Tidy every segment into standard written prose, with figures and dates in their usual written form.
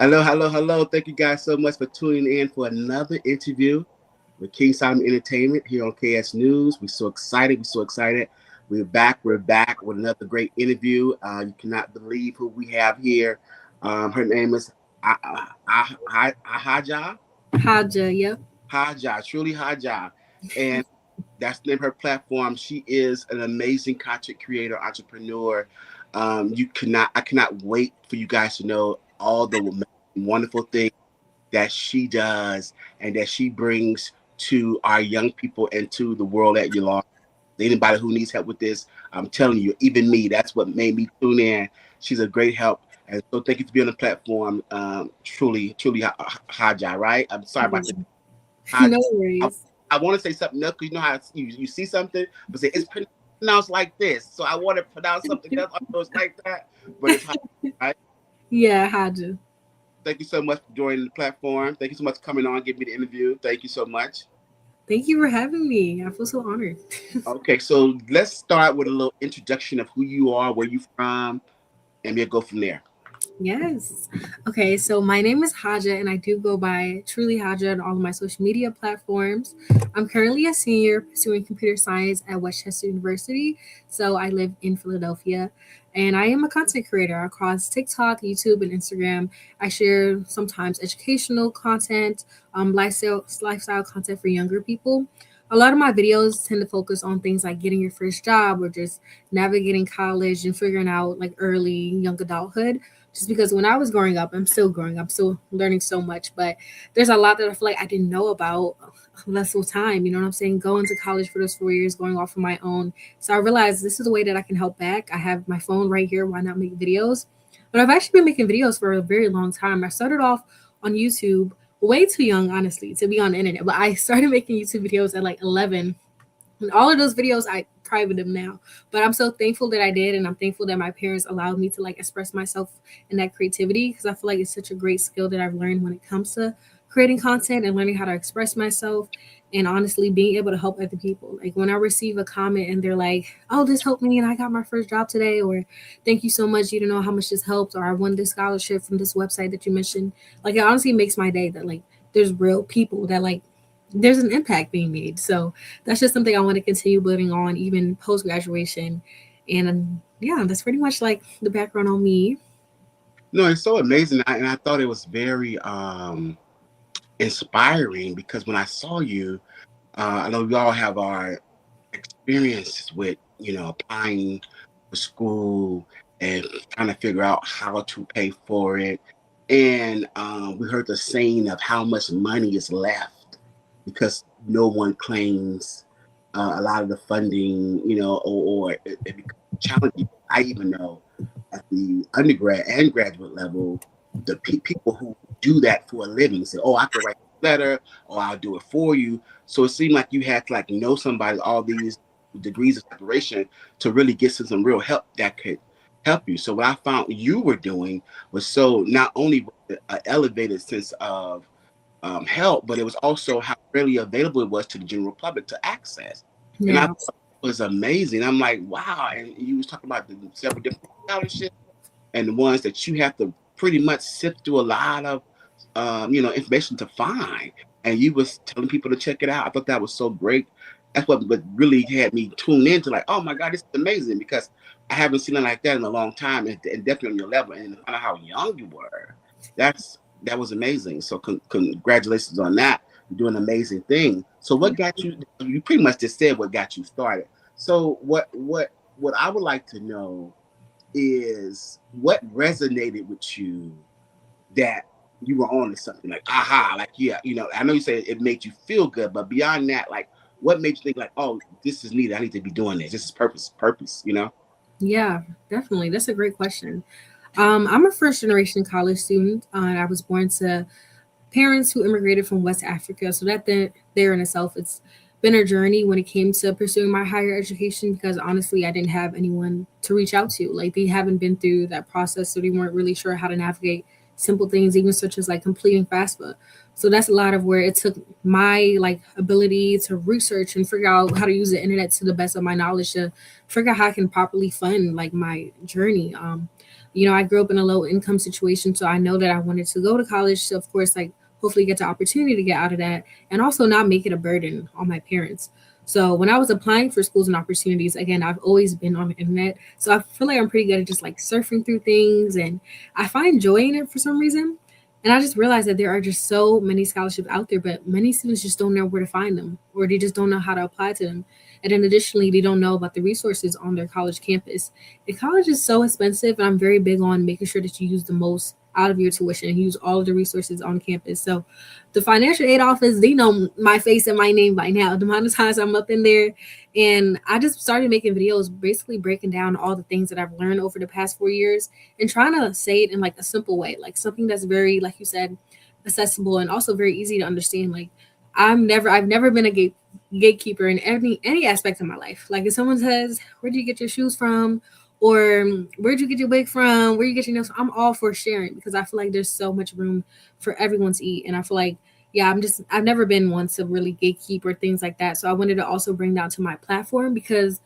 Hello, hello, hello. Thank you guys so much for tuning in for another interview with King Simon Entertainment here on KS News. We're so excited. We're so excited. We're back. We're back with another great interview. You cannot believe who we have here. Her name is HAJA. Haja, yep. HAJA, truly HAJA. And that's the name of her platform. She is an amazing content creator, entrepreneur. I cannot wait for you guys to know all the wonderful things that she does and that she brings to our young people and to the world at large. Anybody who needs help with this, I'm telling you, even me, that's what made me tune in. She's a great help. And so thank you for being on the platform. Truly, truly, Haja, right? I'm sorry about the Haja. No I, worries. I want to say something else because you know how you see something, but say it's pronounced like this. So I want to pronounce something else. I know it's like that, but it's Haja, right? Yeah, Haja. Thank you so much for joining the platform. Thank you so much for coming on, giving me the interview. Thank you so much. Thank you for having me. I feel so honored. Okay, so let's start with a little introduction of who you are, where you from, and we'll go from there. Yes. Okay, so my name is Haja, and I do go by Truly Haja on all of my social media platforms. I'm currently a senior pursuing computer science at Westchester University. So I live in Philadelphia, and I am a content creator across TikTok, YouTube, and Instagram. I share sometimes educational content, lifestyle content for younger people. A lot of my videos tend to focus on things like getting your first job or just navigating college and figuring out like early young adulthood, just because when I was growing up, I'm still growing up, still learning so much, but there's a lot that I feel like I didn't know about less of time. You know what I'm saying? Going to college for those 4 years, going off on my own. So I realized this is a way that I can help back. I have my phone right here. Why not make videos? But I've actually been making videos for a very long time. I started off on YouTube way too young, honestly, to be on the internet. But I started making YouTube videos at like 11, and all of those videos I private them now. But I'm so thankful that I did, and I'm thankful that my parents allowed me to like express myself in that creativity, because I feel like it's such a great skill that I've learned when it comes to creating content and learning how to express myself, and honestly being able to help other people. Like when I receive a comment and they're like, "Oh, this helped me and I got my first job today," or "Thank you so much, you don't know how much this helped," or "I won this scholarship from this website that you mentioned." Like it honestly makes my day that like there's real people that like there's an impact being made. So that's just something I want to continue building on even post graduation. And yeah, that's pretty much like the background on me. No, it's so amazing, and I thought it was very inspiring because when I saw you, I know we all have our experiences with applying for school and trying to figure out how to pay for it. And we heard the saying of how much money is left because no one claims a lot of the funding, or it becomes challenging. I even know at the undergrad and graduate level, the people who do that for a living say, "Oh, I can write a letter, or I'll do it for you." So it seemed like you had to like know somebody all these degrees of separation to really get some real help that could help you. So what I found you were doing was so not only an elevated sense of help, but it was also how really available it was to the general public to access. And I Yeah. thought it was amazing. I'm like, wow. And you was talking about the several different scholarships and the ones that you have to pretty much sift through a lot of information to find. And you was telling people to check it out. I thought that was so great. That's what really had me tune into like, oh my God, this is amazing because I haven't seen it like that in a long time, and definitely on your level and I know how young you were. That was amazing. So congratulations on that. You're doing an amazing thing. So what got you? You pretty much just said what got you started. So what I would like to know is what resonated with you that you were on to something like aha, like yeah, I know you say it made you feel good, but beyond that, like what made you think like, oh, this is needed, I need to be doing this, this is purpose. Yeah, definitely. That's a great question. I'm a first generation college student. I was born to parents who immigrated from West Africa. So there in itself, it's been a journey when it came to pursuing my higher education, because honestly, I didn't have anyone to reach out to. Like they haven't been through that process, so they weren't really sure how to navigate simple things, even such as like completing FAFSA. So that's a lot of where it took my like ability to research and figure out how to use the internet to the best of my knowledge to figure out how I can properly fund like my journey. I grew up in a low income situation, so I know that I wanted to go to college. So of course, like hopefully get the opportunity to get out of that, and also not make it a burden on my parents. So when I was applying for schools and opportunities, again, I've always been on the internet. So I feel like I'm pretty good at just like surfing through things, and I find joy in it for some reason. And I just realized that there are just so many scholarships out there, but many students just don't know where to find them, or they just don't know how to apply to them. And then additionally, they don't know about the resources on their college campus. And college is so expensive, and I'm very big on making sure that you use the most out of your tuition and use all of the resources on campus. So the financial aid office, they know my face and my name by now. The amount of times I'm up in there, and I just started making videos basically breaking down all the things that I've learned over the past 4 years and trying to say it in like a simple way, like something that's very, like you said, accessible and also very easy to understand. Like I've never been a gatekeeper in any aspect of my life. Like if someone says, "Where do you get your shoes from?" or "Where'd you get your wig from? Where you get your nails?" I'm all for sharing because I feel like there's so much room for everyone to eat, and I feel like yeah, I've never been one to really gatekeep or things like that. So I wanted to also bring that to my platform because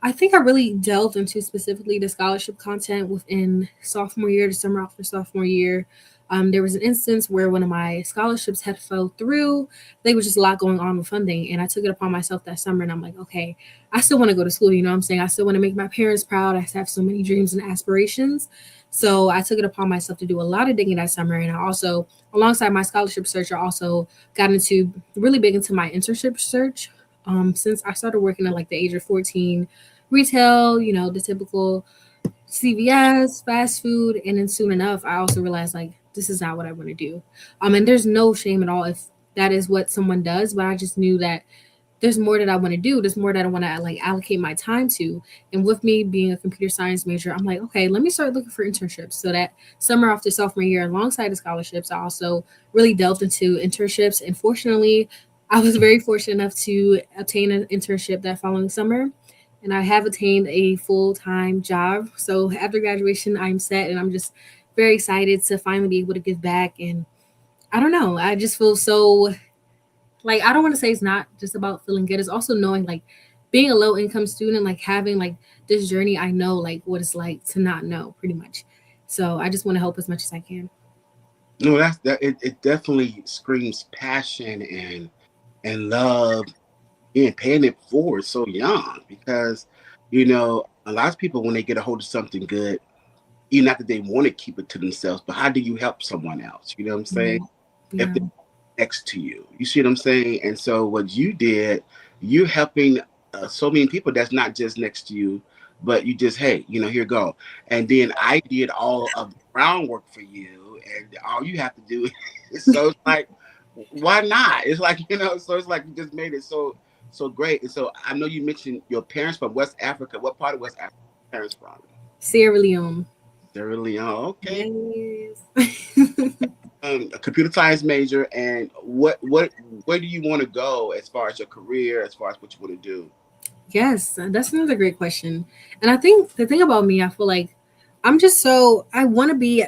I think I really delved into specifically the scholarship content within sophomore year, the summer after sophomore year. There was an instance where one of my scholarships had fell through. There was just a lot going on with funding, and I took it upon myself that summer. And I'm like, okay, I still want to go to school. You know what I'm saying? I still want to make my parents proud. I have so many dreams and aspirations. So I took it upon myself to do a lot of digging that summer. And I also, alongside my scholarship search, I also got into really big into my internship search. Since I started working at like the age of 14, retail, the typical CVS, fast food, and then soon enough, I also realized like this is not what I want to do. And there's no shame at all if that is what someone does, but I just knew that there's more that I want to do. There's more that I want to like allocate my time to. And with me being a computer science major, I'm like, okay, let me start looking for internships. So that summer after sophomore year, alongside the scholarships, I also really delved into internships. And fortunately, I was very fortunate enough to obtain an internship that following summer. And I have attained a full time job. So after graduation, I'm set and I'm just very excited to finally be able to give back. And I don't know, I just feel so like I don't want to say it's not just about feeling good. It's also knowing like being a low income student, like having like this journey. I know like what it's like to not know, pretty much. So I just want to help as much as I can. No, it definitely screams passion and love being paying it forward so young because a lot of people when they get a hold of something good, even not that they want to keep it to themselves, but how do you help someone else? You know what I'm saying? Mhm. If Yeah. they're next to you, you see what I'm saying? And so what you did, you're helping so many people that's not just next to you, but you just, hey, here you go. And then I did all of the groundwork for you, and all you have to do is so it's like, why not? It's like, so it's like you just made it so great. And so I know you mentioned your parents from West Africa. What part of West Africa are your parents from? Sierra Leone. They're really okay. Yes. A computer science major, and what where do you want to go as far as your career, as far as what you want to do? Yes, that's another great question. And I think the thing about me, I feel like I want to be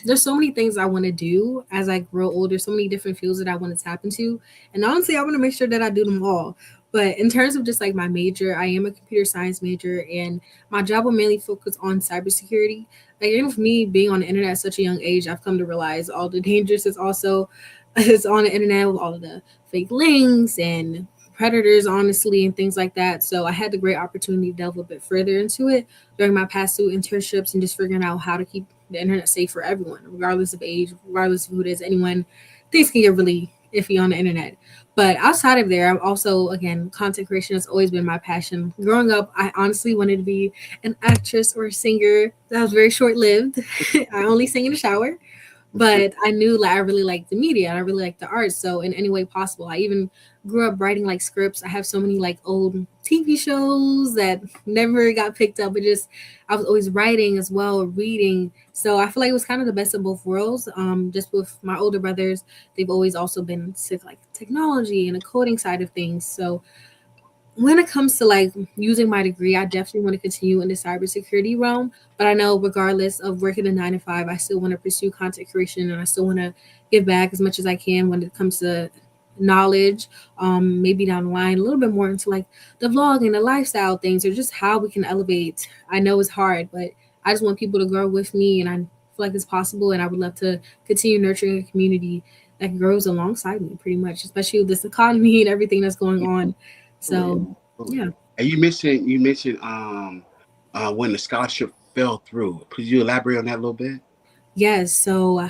there's so many things I want to do as I grow older, so many different fields that I want to tap into. And honestly, I want to make sure that I do them all. But in terms of just like my major, I am a computer science major and my job will mainly focus on cybersecurity. Again, with me being on the internet at such a young age, I've come to realize all the dangers is also is on the internet with all of the fake links and predators, honestly, and things like that. So I had the great opportunity to delve a bit further into it during my past two internships and just figuring out how to keep the internet safe for everyone, regardless of age, regardless of who it is. Anyone, things can get really iffy on the internet. But outside of there, I'm also, again, content creation has always been my passion. Growing up, I honestly wanted to be an actress or a singer. That was very short lived. I only sing in the shower. But I knew like I really liked the media and I really liked the arts. So in any way possible, I even grew up writing like scripts. I have so many like old TV shows that never got picked up. But just I was always writing as well, reading. So I feel like it was kind of the best of both worlds. Just with my older brothers, they've always also been sick like technology and the coding side of things. So when it comes to like using my degree, I definitely want to continue in the cybersecurity realm. But I know regardless of working a 9 to 5, I still want to pursue content creation and I still want to give back as much as I can when it comes to knowledge. Maybe down the line, a little bit more into like the vlog and the lifestyle things or just how we can elevate. I know it's hard, but I just want people to grow with me, and I feel like it's possible. And I would love to continue nurturing a community that grows alongside me, pretty much, especially with this economy and everything that's going on. Absolutely. So, Absolutely. yeah. And you mentioned when the scholarship fell through. Could you elaborate on that a little bit? Yes. So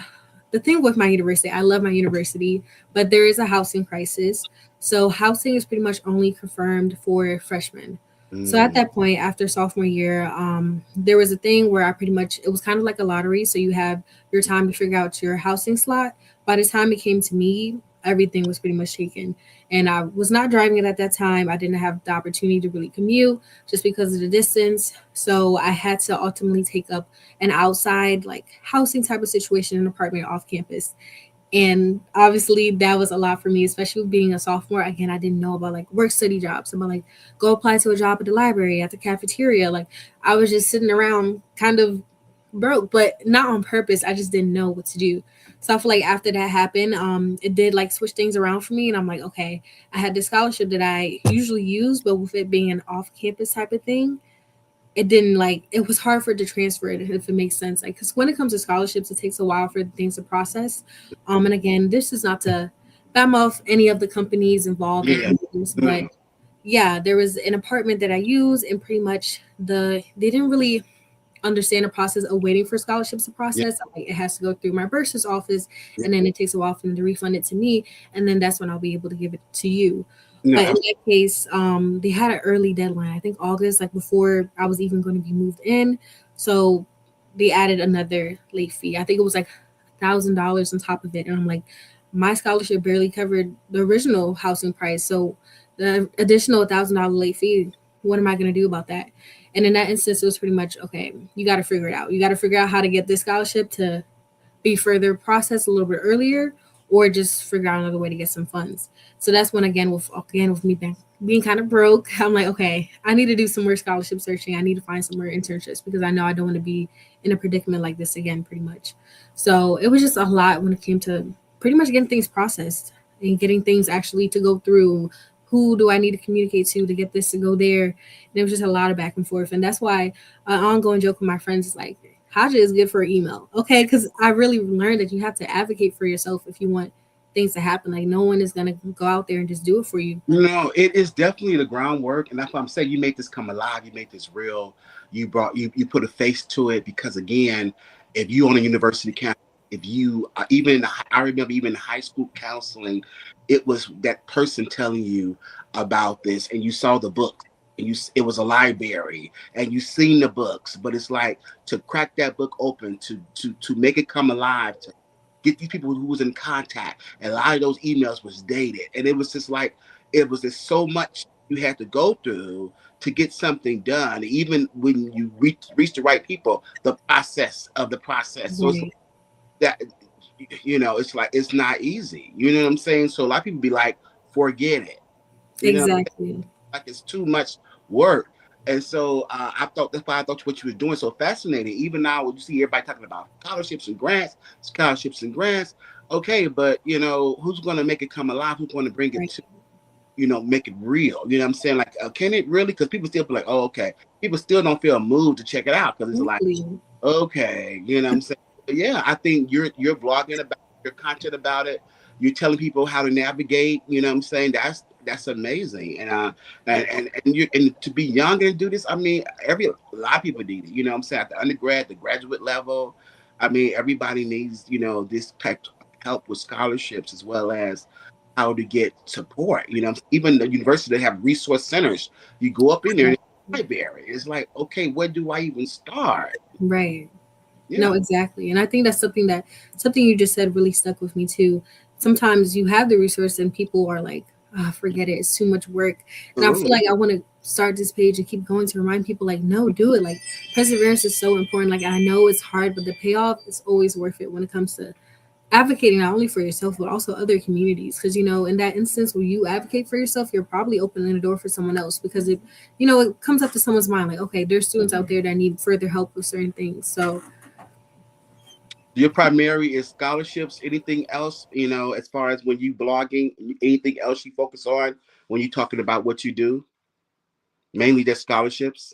the thing with my university, I love my university, but there is a housing crisis. So housing is pretty much only confirmed for freshmen. So at Mm, that point, after sophomore year, there was a thing where I pretty much, it was kind of like a lottery. So you have your time to figure out your housing slot. By the time it came to me, everything was pretty much taken. And I was not driving it at that time. I didn't have the opportunity to really commute just because of the distance. So I had to ultimately take up an outside like housing type of situation, an apartment off campus. And obviously that was a lot for me, especially being a sophomore. Again, I didn't know about like work study jobs, about like go apply to a job at the library, at the cafeteria. Like I was just sitting around kind of broke, but not on purpose. I just didn't know what to do. So I feel like after that happened, it did like switch things around for me. And I'm like, okay, I had this scholarship that I usually use, but with it being an off campus type of thing, it didn't like it was hard for it to transfer it if it makes sense, like because when it comes to scholarships it takes a while for things to process. And again, this is not to bam off any of the companies involved in yeah. any of this, but No. yeah, there was an apartment that I use, and pretty much they didn't really understand the process of waiting for scholarships to Yeah. process. Like it has to go through my bursar's office, Yeah. and then it takes a while for them to refund it to me, and then that's when I'll be able to give it to you. No. But in that case, they had an early deadline. I think August, like before I was even going to be moved in. So they added another late fee. I think it was like $1,000 on top of it, and I'm like, my scholarship barely covered the original housing price. So the additional $1,000 late fee, what am I going to do about that? And in that instance, it was pretty much okay. You got to figure it out. You got to figure out how to get this scholarship to be further processed a little bit earlier, or just figure out another way to get some funds. So that's when again with me being kind of broke, I'm like, okay, I need to do some more scholarship searching. I need to find some more internships because I know I don't want to be in a predicament like this again, pretty much. So it was just a lot when it came to pretty much getting things processed and getting things actually to go through. Who do I need to communicate to get this to go there? And it was just a lot of back and forth. And that's why an ongoing joke with my friends is like, HAJA is good for email. Okay. Because I really learned that you have to advocate for yourself if you want things to happen. Like, no one is going to go out there and just do it for you. No, it is definitely the groundwork, and that's why I'm saying you make this come alive. You make this real. You put a face to it because again, if you on a university campus, if you even I remember even in high school counseling, it was that person telling you about this, and you saw the book, and it was a library, and you seen the books, but it's like to crack that book open to make it come alive to get these people who was in contact, and a lot of those emails was dated, and it was just like it was just so much you had to go through to get something done, even when you reach the right people, the process of the process. So it's Right. that it's like it's not easy. You know what I'm saying? So a lot of people be like, forget it. You know, Exactly. like it's too much work. And so I thought that's why I thought what you were doing so fascinating. Even now, when you see everybody talking about scholarships and grants. Okay, but who's going to make it come alive? Who's going to bring it Right. to make it real? You know what I'm saying? Like, can it really? Because people still be like, oh, okay. People still don't feel moved to check it out because it's like, Exactly. okay, you know what I'm saying? But yeah, I think you're blogging about your content about it. You're telling people how to navigate. You know what I'm saying? That's amazing. And to be young and do this, I mean, a lot of people need it. You know what I'm saying? At the undergrad, the graduate level, I mean, everybody needs this type of help with scholarships as well as how to get support. Even the university they have resource centers. You go up in there, and library. It's like, okay, where do I even start? Right. Yeah. No, exactly. And I think that's something you just said really stuck with me too. Sometimes you have the resource and people are like, ah, forget it, it's too much work. And I feel Absolutely. like I want to start this page and keep going to remind people like, no, do it. Like perseverance is so important. Like I know it's hard, but the payoff is always worth it when it comes to advocating not only for yourself but also other communities, because in that instance where you advocate for yourself, you're probably opening the door for someone else, because it comes up to someone's mind like, okay, there's students out there that need further help with certain things. So Your primary is scholarships. Anything else, as far as when you blogging, anything else you focus on when you're talking about what you do? Mainly just scholarships.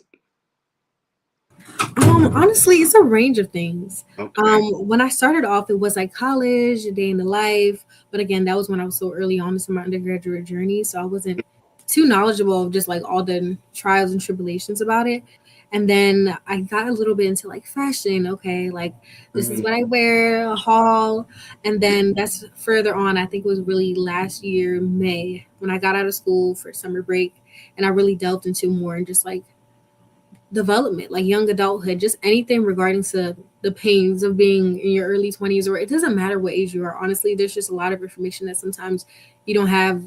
Honestly, it's a range of things. Okay. When I started off, it was like college, a day in the life. But again, that was when I was so early on into my undergraduate journey, so I wasn't too knowledgeable of just like all the trials and tribulations about it. And then I got a little bit into like fashion. Okay, like this is Mhm. what I wear, a haul, and then that's further on. I think it was really last year, May, when I got out of school for summer break, and I really delved into more and just like development, like young adulthood, just anything regarding to the pains of being in your early 20s, or it doesn't matter what age you are. Honestly, there's just a lot of information that sometimes you don't have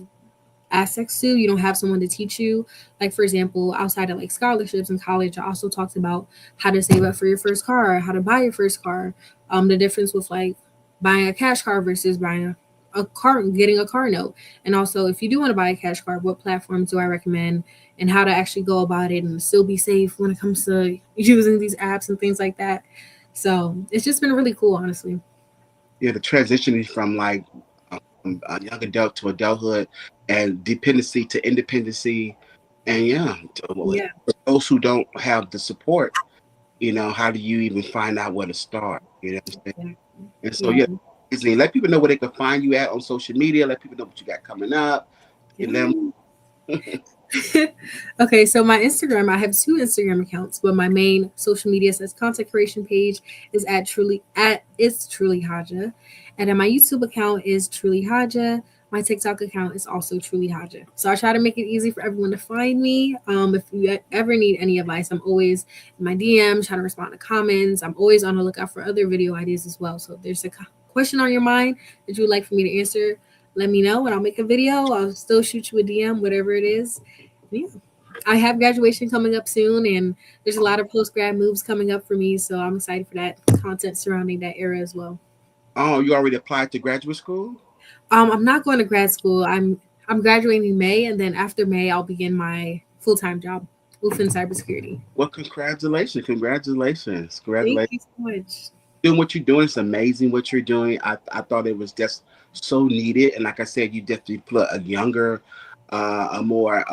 access to, you don't have someone to teach you. Like for example, outside of like scholarships in college, I also talked about how to save up for your first car, how to buy your first car, the difference with like buying a cash car versus buying a car, getting a car note. And also, if you do want to buy a cash car, what platforms do I recommend, and how to actually go about it and still be safe when it comes to using these apps and things like that. So it's just been really cool, honestly. Yeah, the transition from like a young adult to adulthood and dependency to independency. And yeah, Yeah, for those who don't have the support, how do you even find out where to start? You know what I'm saying? yeah, And so, yeah. yeah, let people know where they can find you at on social media. Let people know what you got coming up. And then, Yeah. Okay, so my Instagram, I have two Instagram accounts, but my main social media says content creation page is at it's truly Haja. And then my YouTube account is truly Haja. My TikTok account is also truly Haja. So I try to make it easy for everyone to find me. If you ever need any advice, I'm always in my DM trying to respond to comments. I'm always on the lookout for other video ideas as well. So if there's a question on your mind that you would like for me to answer, let me know and I'll make a video. I'll still shoot you a DM, whatever it is. Yeah. I have graduation coming up soon, and there's a lot of post grad moves coming up for me. So I'm excited for that content surrounding that era as well. oh, you already applied to graduate school? I'm not going to grad school. I'm graduating in May, and then after May, I'll begin my full time job within cybersecurity. Well, congratulations. Congratulations. Thank Congratulations. you so much. Doing what you're doing is amazing. What you're doing, I thought it was just so needed. And like I said, you definitely put a younger, a more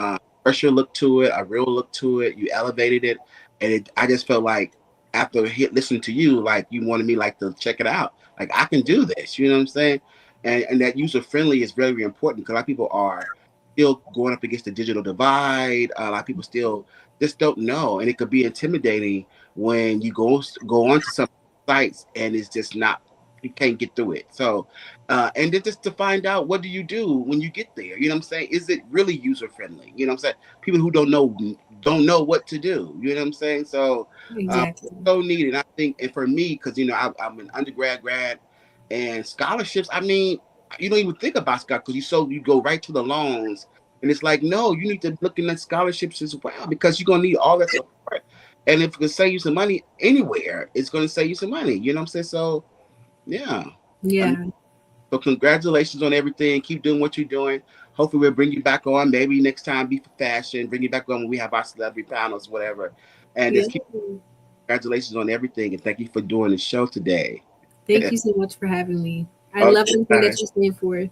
fresher look to it, a real look to it. You elevated it, and I just felt like after listening to you, like you wanted me like to check it out. Like I can do this. You know what I'm saying? And that user friendly is very, very important because a lot of people are still going up against the digital divide. A lot of people still just don't know, and it could be intimidating when you go onto some sites and it's just not, you can't get through it. So and then just to find out what do you do when you get there, you know what I'm saying, is it really user friendly, you know what I'm saying, people who don't know what to do, you know what I'm saying. So Exactly. so needed, I think. And for me, because I'm an undergrad grad, and scholarships, I mean, you don't even think about scholarship because you go right to the loans. And it's like, no, you need to look at scholarships as well because you're gonna need all that support. And if it can save you some money anywhere, it's gonna save you some money. You know what I'm saying? So yeah. Um, Yeah. so congratulations on everything. Keep doing what you're doing. Hopefully we'll bring you back on. Maybe next time be for fashion. Bring you back on when we have our celebrity panels, whatever. And Yeah. just keep congratulations on everything. And thank you for doing the show today. Thank you so much for having me. I love Okay, everything that guys. you stand for.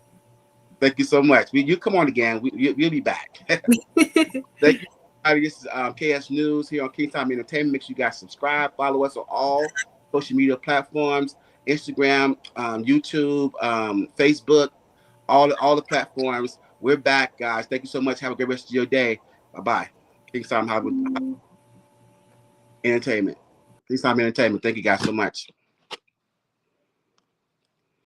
Thank you so much. You come on again. We'll be back. Thank you, everybody. This is KS News here on King Time Entertainment. Make sure you guys subscribe, follow us on all social media platforms, Instagram, YouTube, Facebook, all the platforms. We're back, guys. Thank you so much. Have a great rest of your day. Bye bye. King Time Hollywood Entertainment. King Time Entertainment. Thank you guys so much.